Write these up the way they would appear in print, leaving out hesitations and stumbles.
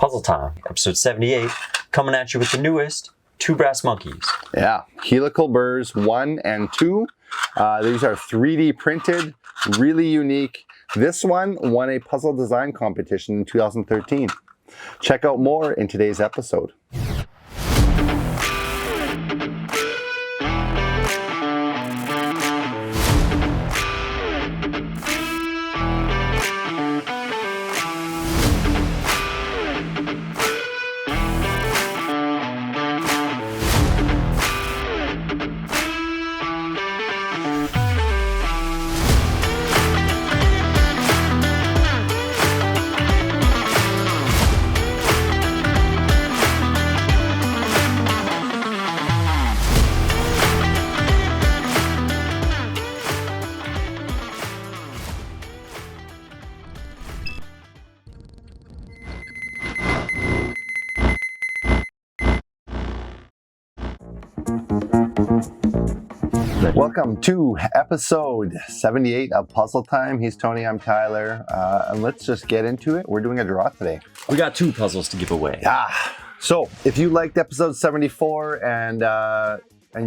Puzzle Time, episode 78, coming at you with the newest two brass monkeys. Yeah, helical burrs 1 and 2. These are 3D printed, really unique. This one won a puzzle design competition in 2013. Check out more in today's episode. Welcome to episode 78 of Puzzle Time. He's Tony, I'm Tyler, and let's just get into it. We're doing a draw today. We got two puzzles to give away. So if you liked episode 74 and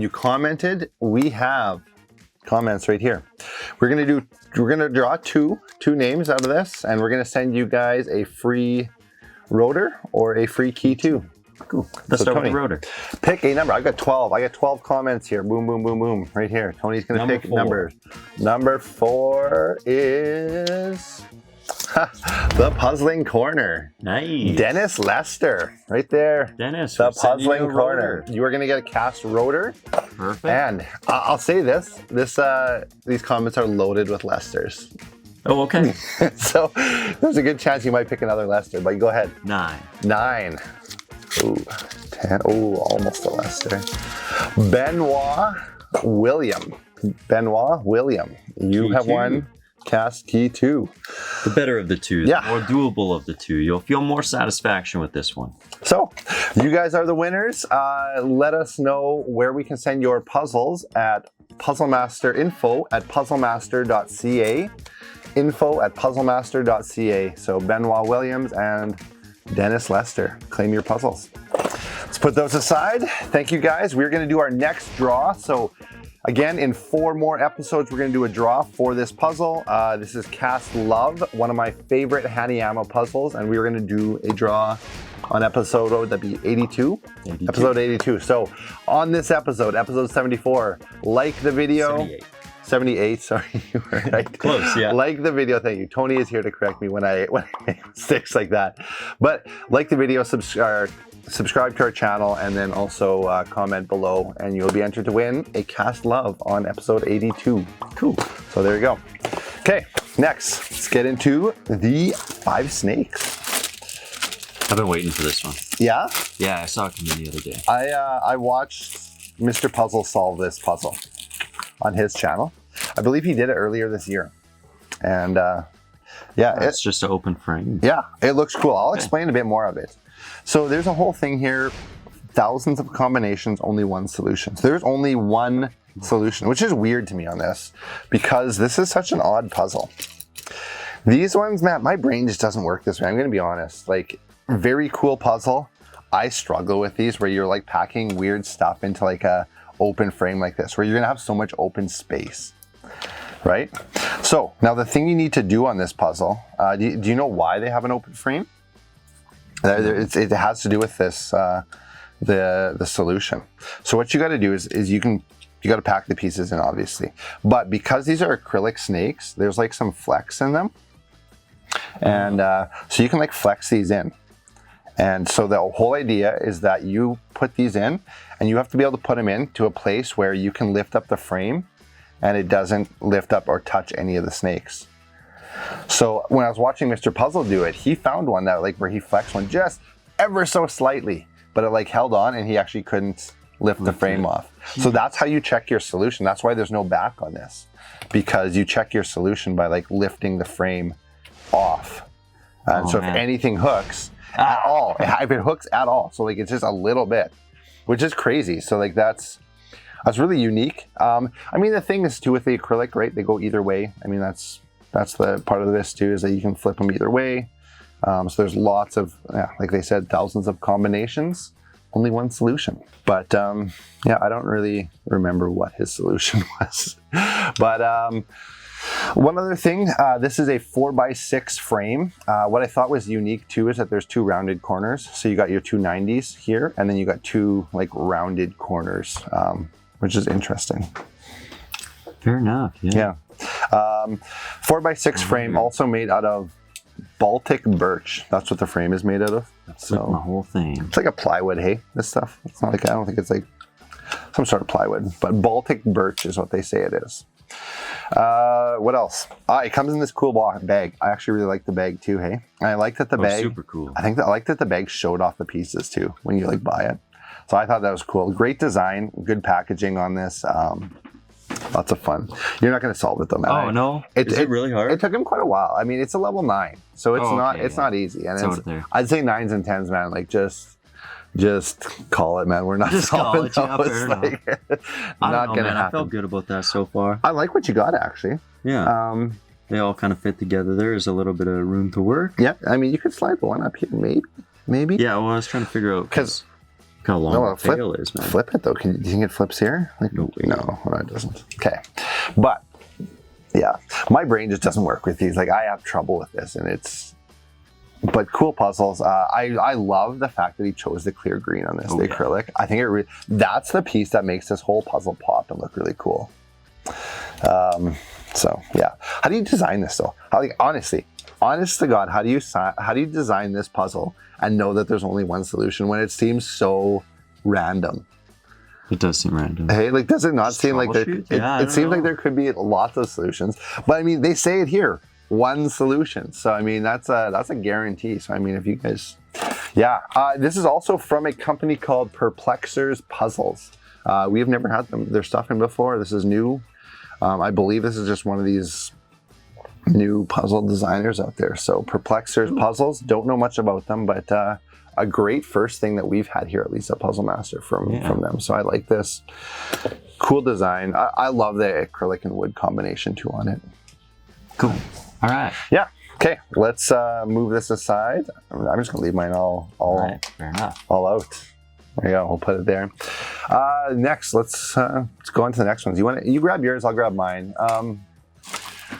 you commented, we have comments right here. We're gonna draw two names out of this, and we're gonna send you guys a free rotor or a free key too. Cool. Let's start with the rotor. Pick a number. I got 12. I got 12 comments here. Boom, boom, boom, boom. Right here. Tony's going to pick numbers. Number 4 is the Puzzling Corner. Nice. Dennis Lester. Right there. Dennis. The Puzzling Corner. You are going to get a cast rotor. Perfect. And I'll say this. These comments are loaded with Lesters. Oh, okay. So there's a good chance you might pick another Lester, but go ahead. 9. Ooh, 10. Ooh, almost a Lester. Benoit William. You Key have 2. one cast key 2. The better of the two. Yeah. The more doable of the two. You'll feel more satisfaction with this one. So, you guys are the winners. Let us know where we can send your puzzles at puzzlemaster.info@puzzlemaster.ca. info@puzzlemaster.ca. So, Benoit Williams and Dennis Lester, claim your puzzles. Let's put those aside. Thank you guys. We're going to do our next draw. So again, in 4 more episodes, we're going to do a draw for this puzzle. This is Cast Love, one of my favorite Hanayama puzzles, and we're going to do a draw on episode, what would that be, 82? Episode 82. So on this episode, episode 74, like the video. 78, sorry, you were right. Close, yeah. Like the video, thank you. Tony is here to correct me when I make mistakes like that. But like the video, subscribe to our channel, and then also comment below, and you'll be entered to win a Cast Love on episode 82. Cool. So there you go. Okay, next, let's get into the 5 snakes. I've been waiting for this one. Yeah? Yeah, I saw it come in the other day. I watched Mr. Puzzle solve this puzzle on his channel. I believe he did it earlier this year. And yeah. It's just an open frame. Yeah, it looks cool. I'll explain a bit more of it. So there's a whole thing here, thousands of combinations, only one solution. So there's only one solution, which is weird to me on this, because this is such an odd puzzle. These ones, man, my brain just doesn't work this way. I'm gonna be honest. Like, very cool puzzle. I struggle with these where you're like packing weird stuff into like a open frame like this, where you're gonna have so much open space, right? So now the thing you need to do on this puzzle, do you know why they have an open frame? It has to do with this, the solution. So what you got to do is you got to pack the pieces in, obviously, but because these are acrylic snakes, there's like some flex in them, and so you can like flex these in. And so the whole idea is that you put these in, and you have to be able to put them in to a place where you can lift up the frame and it doesn't lift up or touch any of the snakes. So when I was watching Mr. Puzzle do it, he found one that like where he flexed one just ever so slightly, but it like held on and he actually couldn't lift the frame off. So that's how you check your solution. That's why there's no back on this, because you check your solution by like lifting the frame off. And so if anything hooks, at all, if it hooks at all, so like it's just a little bit, which is crazy. So like that's really unique. I mean, the thing is too with the acrylic, right? They go either way. I mean, that's the part of this too, is that you can flip them either way. So there's lots of, like they said, thousands of combinations, only one solution. But yeah, I don't really remember what his solution was. But one other thing, this is a 4x6 frame. What I thought was unique too is that there's two rounded corners. So you got your two 90s here, and then you got two like rounded corners, which is interesting. Fair enough. Yeah. 4x6 frame, also made out of Baltic birch. That's what the frame is made out of. That's like my whole thing. It's like a plywood, hey, this stuff. It's not like, I don't think it's like some sort of plywood, but Baltic birch is what they say it is. What else? It comes in this cool bag. I actually really like the bag too, hey. And I like that the bag, super cool. I like that the bag showed off the pieces too when you like buy it. So I thought that was cool. Great design, good packaging on this. Lots of fun. You're not going to solve it though, man. Oh no, is it really hard? It took him quite a while. I mean, it's a level 9, so it's not easy. And I'd say 9s and 10s, man. Like just call it, man. We're not just solving call it. those. Like, not gonna happen. I felt good about that so far. I like what you got, actually. Yeah. They all kind of fit together. There is a little bit of room to work. Yeah. I mean, you could slide one up here, maybe. Yeah. Well, I was trying to figure out because how long the tail is, man. Flip it though. Do you think it flips here? Like, no, it doesn't. Okay, but yeah, my brain just doesn't work with these. Like, I have trouble with this, and but cool puzzles. I love the fact that he chose the clear green on this, the acrylic. I think that's the piece that makes this whole puzzle pop and look really cool. So yeah, how do you design this though? Honest to God, how do you design this puzzle and know that there's only one solution when it seems so random? It does seem random. Hey, like, does it not seem like it seems like there could be lots of solutions? But I mean, they say it here, one solution. So I mean, that's a guarantee. So I mean, if you guys, this is also from a company called Perplexers Puzzles. We have never had their stuff in before. This is new. I believe this is just one of these new puzzle designers out there. So Perplexers Puzzles, don't know much about them, but a great first thing that we've had here, at least at Puzzle Master from them. So I like this. Cool design. I love the acrylic and wood combination too on it. Cool. All right. Yeah. Okay. Let's move this aside. I'm just gonna leave mine all right. Fair enough. All out. There you go. We'll put it there. Next, let's go on to the next ones. You grab yours. I'll grab mine.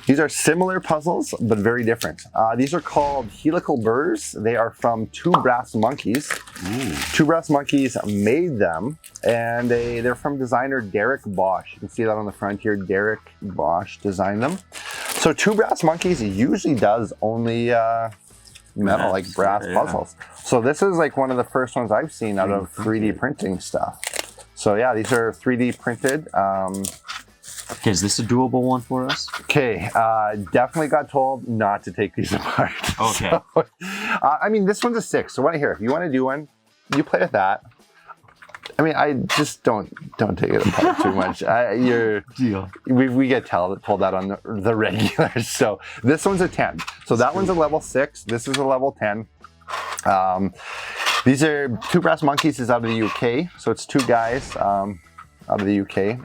These are similar puzzles, but very different. These are called helical burrs. They are from Two Brass Monkeys. Two Brass Monkeys made them, and they're from designer Derek Bosch. You can see that on the front here. Derek Bosch designed them. So Two Brass Monkeys usually does only metal, like brass puzzles. So this is like one of the first ones I've seen out of 3D printing stuff. So yeah, these are 3D printed. Okay, is this a doable one for us? Okay, definitely got told not to take these apart. Okay. So, I mean, this one's a 6. So here, if you want to do one, you play with that. I mean, I just don't take it apart too much. We get told that on the regular. So this one's a 10. So that one's a level 6. This is a level 10. These are Two Brass Monkeys is out of the UK. So it's two guys out of the UK.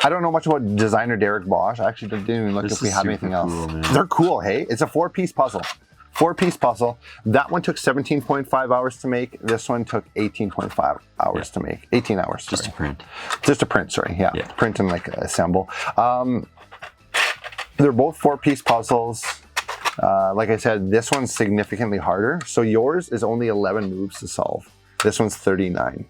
I don't know much about designer Derek Bosch. I actually didn't even look if we have anything else. Cool, they're cool, hey? It's a 4-piece puzzle. 4-piece puzzle. That one took 17.5 hours to make. This one took 18.5 hours to make. 18 hours. Just to print. Just to print, sorry. Yeah. Print and like assemble. They're both 4-piece puzzles. Like I said, this one's significantly harder. So yours is only 11 moves to solve. This one's 39.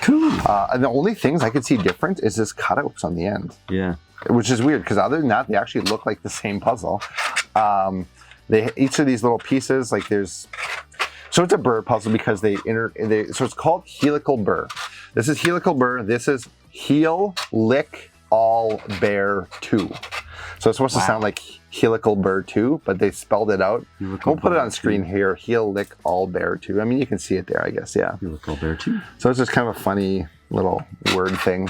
Cool. And the only things I could see different is this cutouts on the end. Yeah. Which is weird because other than that, they actually look like the same puzzle. Each of these little pieces, like so it's a burr puzzle because so it's called helical burr. This is helical burr. This is heel, lick, all, bear, 2. So it's supposed to sound like helical burr 2, but they spelled it out. We'll put it on screen here. Heel, lick, all, bear 2. I mean, you can see it there, I guess. Yeah. Helical bear 2. So it's just kind of a funny little word thing.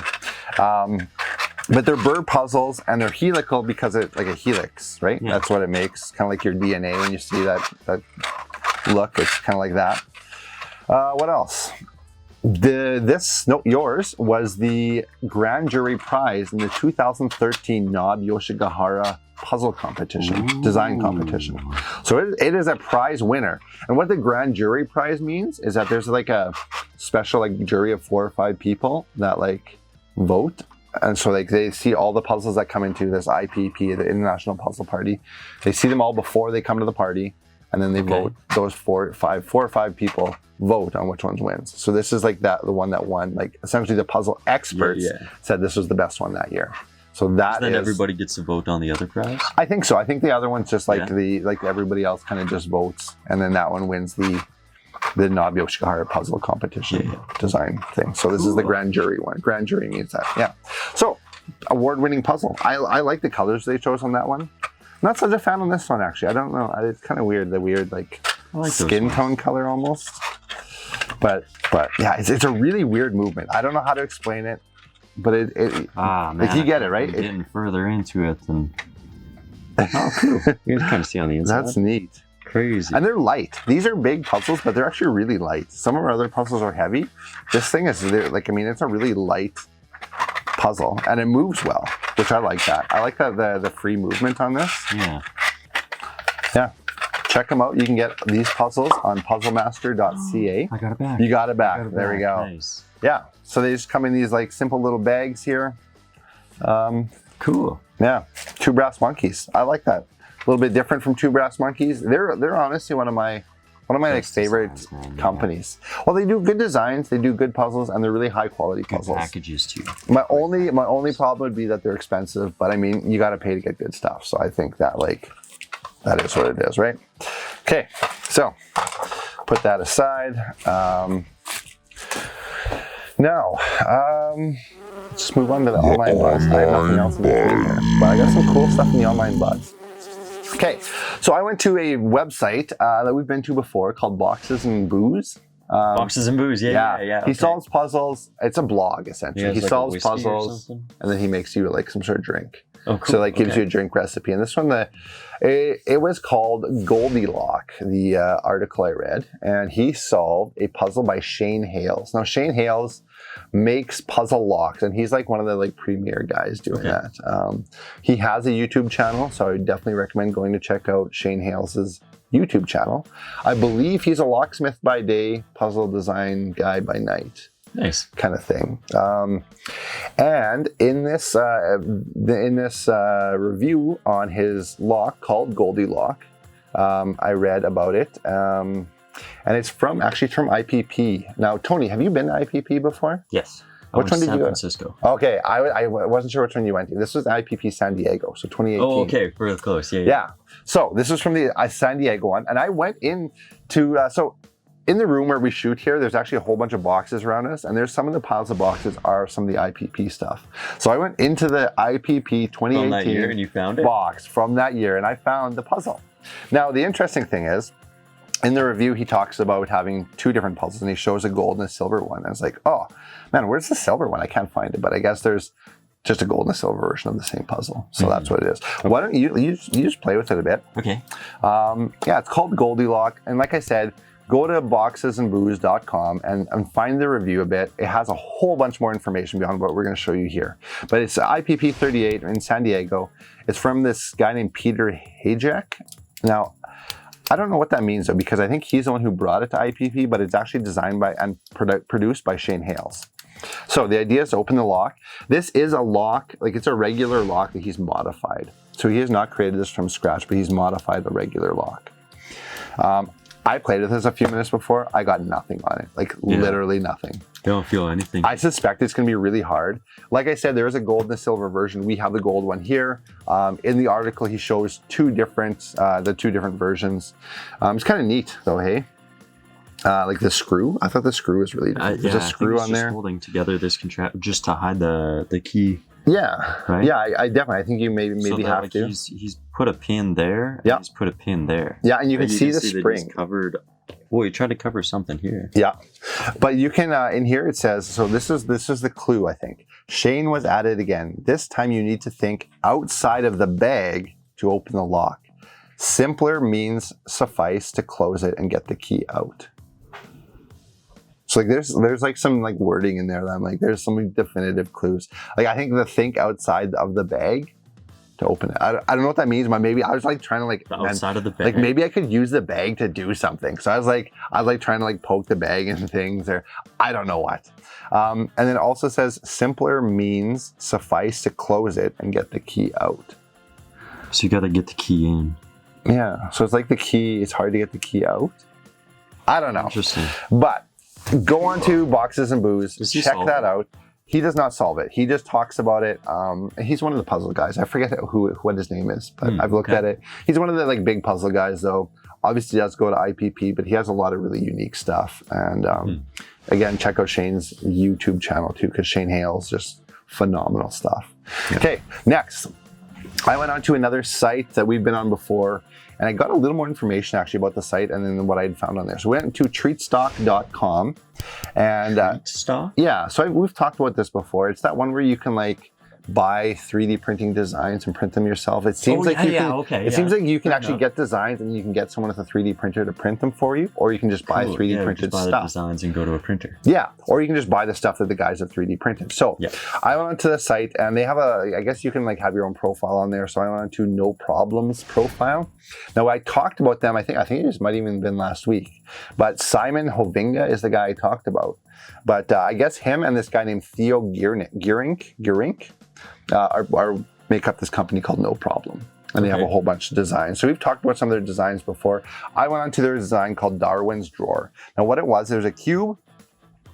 But they're burr puzzles, and they're helical because it's like a helix, right? Yeah. That's what it makes. Kind of like your DNA when you see that look. It's kind of like that. What else? Yours was the grand jury prize in the 2013 Nob Yoshigahara puzzle competition, design competition. So it is a prize winner. And what the grand jury prize means is that there's like a special like jury of 4 or 5 people that like vote. And so like they see all the puzzles that come into this IPP, the International Puzzle Party. They see them all before they come to the party, and then they vote. Those 4 or 5 people vote on which ones wins. So this is like the one that won. Like essentially the puzzle experts said this was the best one that year. So that then everybody gets to vote on the other prize? I think so. I think the other one's just like like everybody else kind of just votes, and then that one wins the Nabi Oshikahara puzzle competition design thing. So this is the grand jury one. Grand jury means that. Yeah. So award-winning puzzle. I like the colors they chose on that one. Not such a fan on this one actually. I don't know. It's kind of weird. The weird like skin tone color almost. But yeah, it's a really weird movement. I don't know how to explain it. But man, like you get it, right? Getting further into it, and oh, cool. You can kind of see on the inside. That's neat. Crazy. And they're light. These are big puzzles, but they're actually really light. Some of our other puzzles are heavy. This thing is like, I mean, it's a really light puzzle, and it moves well, which I like that. I like the free movement on this. Yeah. Yeah. Check them out. You can get these puzzles on puzzlemaster.ca. I got it back. You got it back. There we go. Nice. Yeah. So they just come in these like simple little bags here. Cool. Yeah. 2 Brass Monkeys. I like that. A little bit different from 2 Brass Monkeys. They're honestly one of my like favorite companies. Well, they do good designs, they do good puzzles, and they're really high quality puzzles. Good packages too. My only problem would be that they're expensive, but I mean, you got to pay to get good stuff. So I think that like that is what it is, right? Okay, so put that aside. Now, let's move on to the online buzz. I have nothing else in between here, but I got some cool stuff in the online buzz. Okay, so I went to a website that we've been to before called Boxes and Booze. Boxes and Booze, yeah. He solves puzzles. It's a blog essentially. He like solves puzzles, and then he makes you like some sort of drink. Oh, cool. So like gives you a drink recipe. And this one, it was called Goldilocks, the article I read, and he solved a puzzle by Shane Hales. Now Shane Hales makes puzzle locks, and he's like one of the like premier guys doing that. He has a YouTube channel, so I would definitely recommend going to check out Shane Hales's YouTube channel. I believe he's a locksmith by day, puzzle design guy by night. Nice. Kind of thing. And in this review on his lock called Goldilocks, I read about it, and it's from IPP. Now, Tony, have you been to IPP before? Yes. Which one did you go? San Francisco. Okay, I wasn't sure which one you went to. This was IPP San Diego, so 2018. Oh, okay, really close. Yeah. So this is from the San Diego one, and I went into in the room where we shoot here, there's actually a whole bunch of boxes around us, and there's some of the piles of boxes are some of the IPP stuff. So I went into the IPP 2018 from that year and you found it? Box from that year, and I found the puzzle. Now, the interesting thing is, in the review, he talks about having 2 different puzzles, and he shows a gold and a silver one. I was like, oh, man, where's the silver one? I can't find it, but I guess there's just a gold and a silver version of the same puzzle. So that's what it is. Okay. Why don't you just play with it a bit? Okay. Yeah, it's called Goldilocks, and like I said, go to boxesandbooze.com and find the review a bit. It has a whole bunch more information beyond what we're going to show you here. But it's IPP 38 in San Diego. It's from this guy named Peter Hajek. Now, I don't know what that means though, because I think he's the one who brought it to IPP, but it's actually designed by and produced by Shane Hales. So the idea is to open the lock. This is a lock, like it's a regular lock that he's modified. So he has not created this from scratch, but he's modified the regular lock. I played with this a few minutes before. I got nothing on it, like literally nothing. Don't feel anything. I suspect it's going to be really hard. Like I said, there is a gold and a silver version. We have the gold one here. In the article, he shows the 2 different versions. It's kind of neat though, hey? Like the screw. I thought the screw was really neat. There's a screw on there. Holding together this contraption just to hide the key. Yeah, right? Yeah. I definitely. I think you maybe have like to. He's put a pin there. Yeah. He's put a pin there. Yeah, and you can see the spring. That he's covered. Oh, he tried to cover something here. Yeah, but you can. In here it says. So this is the clue. I think Shane was at it again. This time you need to think outside of the bag to open the lock. Simpler means suffice to close it and get the key out. So like there's like some like wording in there that I'm like, there's some definitive clues. Like I think the think outside of the bag to open it. I don't know what that means, but maybe I was like trying to like The outside of the bag. like maybe I could use the bag to do something. So I was like trying to like poke the bag and things, or I don't know what. And then it also says simpler means suffice to close it and get the key out. So you got to get the key in. Yeah, so it's like the key, it's hard to get the key out. I don't know. Interesting. But go on to Boxes and Booze, Does he check solve that it? out. He does not solve it. He just talks about it. He's one of the puzzle guys. I forget what his name is, but I've looked okay. at it. He's one of the like big puzzle guys though. Obviously he does go to IPP, but he has a lot of really unique stuff. And again, check out Shane's YouTube channel too, because Shane Hale's just phenomenal stuff. Okay, next. I went on to another site that we've been on before, and I got a little more information actually about the site and then what I had found on there. So we went to treatstock.com, and Stop. yeah, so we've talked about this before. It's that one where you can like buy 3D printing designs and print them yourself. It seems like you can, okay. it seems like you can Fair actually enough. get designs and you can get someone with a 3D printer to print them for you, or you can just buy Cool. 3D Yeah, printed just buy the stuff. designs and go to a printer. Yeah, or you can just buy the stuff that the guys have 3D printed. So Yeah. I went onto the site and they have I guess you can like have your own profile on there. So I went on to No Problems profile. Now I talked about them, I think it just might even been last week, but Simon Hovinga is the guy I talked about. But I guess him and this guy named Theo Gierink make up this company called No Problem. And they have a Okay. whole bunch of designs. So we've talked about some of their designs before. I went on to their design called Darwin's Drawer. Now what it was, there's a cube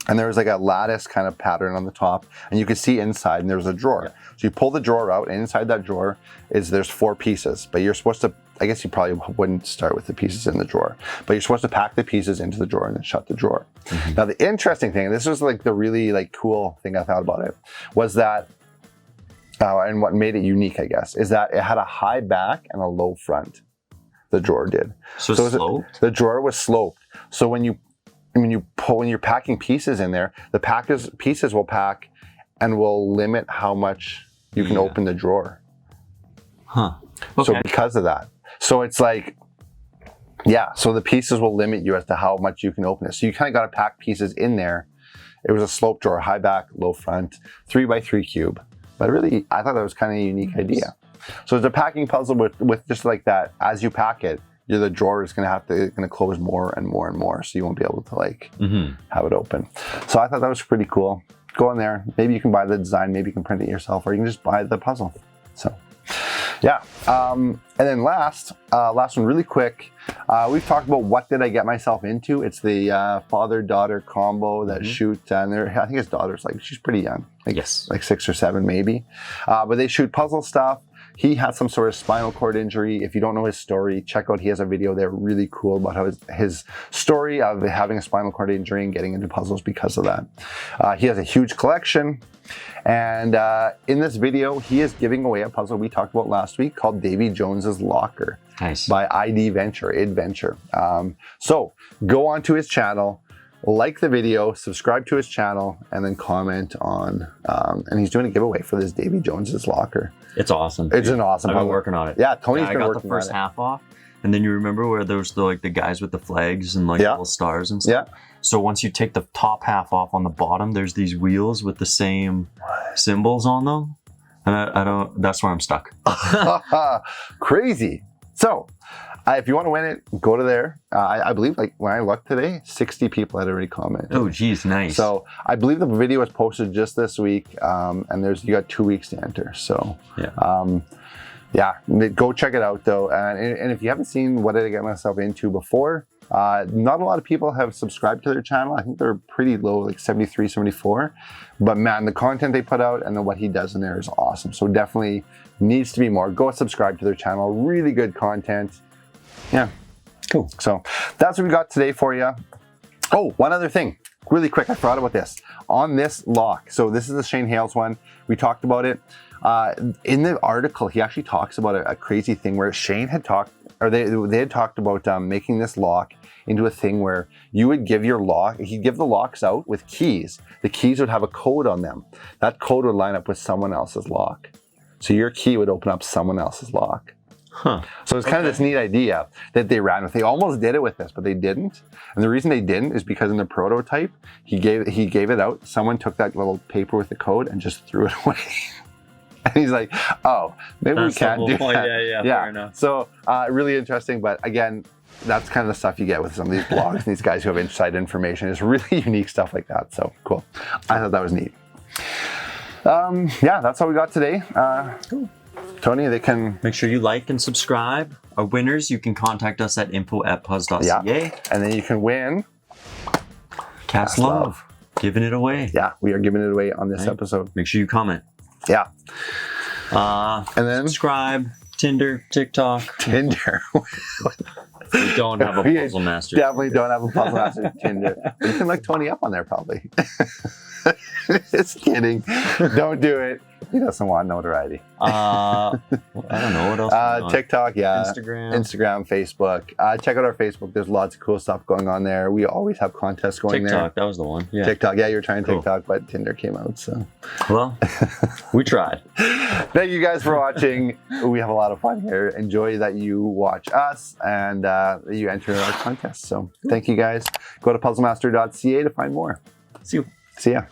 and there was like a lattice kind of pattern on the top, and you could see inside, and there was a drawer. So you pull the drawer out, and inside that drawer there's 4 pieces, but you're supposed to, I guess you probably wouldn't start with the pieces in the drawer, but you're supposed to pack the pieces into the drawer and then shut the drawer. Now the interesting thing, and this was like the really like cool thing I thought about it, was that, and what made it unique, I guess, is that it had a high back and a low front. The drawer did. So So is it- sloped? The drawer was sloped. So when you're packing pieces in there, the pieces will pack and will limit how much you can Yeah. open the drawer. Huh. So Okay. because of that. So it's like, yeah, so the pieces will limit you as to how much you can open it. So you kind of got to pack pieces in there. It was a slope drawer, high back, low front, 3x3 cube. But really, I thought that was kind of a unique idea. So it's a packing puzzle with just like that. As you pack it, the drawer is going to close more and more and more, so you won't be able to like have it open. So I thought that was pretty cool. Go in there. Maybe you can buy the design. Maybe you can print it yourself, or you can just buy the puzzle. So yeah. And then last one, really quick. We've talked about what did I get myself into. It's the father-daughter combo that shoot, and I think his daughter's like, she's pretty young, Yes. like 6 or 7 maybe. But they shoot puzzle stuff. He had some sort of spinal cord injury. If you don't know his story, check out, he has a video there really cool about how his story of having a spinal cord injury and getting into puzzles because of that. He has a huge collection. And in this video, he is giving away a puzzle we talked about last week called Davy Jones's Locker Nice. by id Venture. So go on to his channel, like the video, subscribe to his channel, and then comment on, and he's doing a giveaway for this Davy Jones's Locker. It's awesome. It's an awesome I've been puzzle. working on it. Yeah, Tony's I been got working the first on it. half off, and then you remember where there was the guys with the flags and like Yeah. little stars and stuff. Yeah. So once you take the top half off, on the bottom there's these wheels with the same symbols on them, and I don't. That's where I'm stuck. Crazy. So, if you want to win it, go to there. I believe, like when I looked today, 60 people had already commented. Oh, geez, nice. So I believe the video was posted just this week, and you got 2 weeks to enter. So yeah. Go check it out though. And if you haven't seen What Did I Get Myself Into before, not a lot of people have subscribed to their channel. I think they're pretty low, like 73, 74. But man, the content they put out and then what he does in there is awesome. So definitely needs to be more. Go subscribe to their channel. Really good content. Yeah. Cool. So that's what we got today for you. Oh, one other thing. Really quick, I forgot about this. On this lock, so this is the Shane Hales one. We talked about it. In the article, he actually talks about a crazy thing where Shane had talked, or they had talked about making this lock into a thing where you would give your lock, he'd give the locks out with keys. The keys would have a code on them. That code would line up with someone else's lock. So your key would open up someone else's lock. Huh. So it's kind of this neat idea that they ran with. They almost did it with this, but they didn't. And the reason they didn't is because in the prototype, he gave it out. Someone took that little paper with the code and just threw it away. And he's like, oh, maybe That's we can't the do whole that. point. Yeah, fair enough. So really interesting, but again, that's kind of the stuff you get with some of these blogs, these guys who have inside information. It's really unique stuff like that. So cool. I thought that was neat. Yeah, that's all we got today. Tony, they can... Make sure you like and subscribe. Our winners, you can contact us at info@puzz.ca. Yeah. And then you can win. Cast love. Giving it away. Yeah, we are giving it away on this episode. Make sure you comment. Yeah. And then Subscribe. Tinder, TikTok. Tinder. We don't have a We Puzzle Master. Definitely don't have a Puzzle Master Tinder. You can look Tony up on there probably. Just kidding. Don't do it. He doesn't want notoriety. I don't know what else. TikTok, yeah. Instagram. Facebook. Check out our Facebook. There's lots of cool stuff going on there. We always have contests going TikTok, that was the one. Yeah. TikTok, yeah, you were trying Cool. TikTok, but Tinder came out. So, Well, we tried. thank you guys for watching. We have a lot of fun here. Enjoy that you watch us and you enter our contest. So, thank you guys. Go to puzzlemaster.ca to find more. See you. See ya.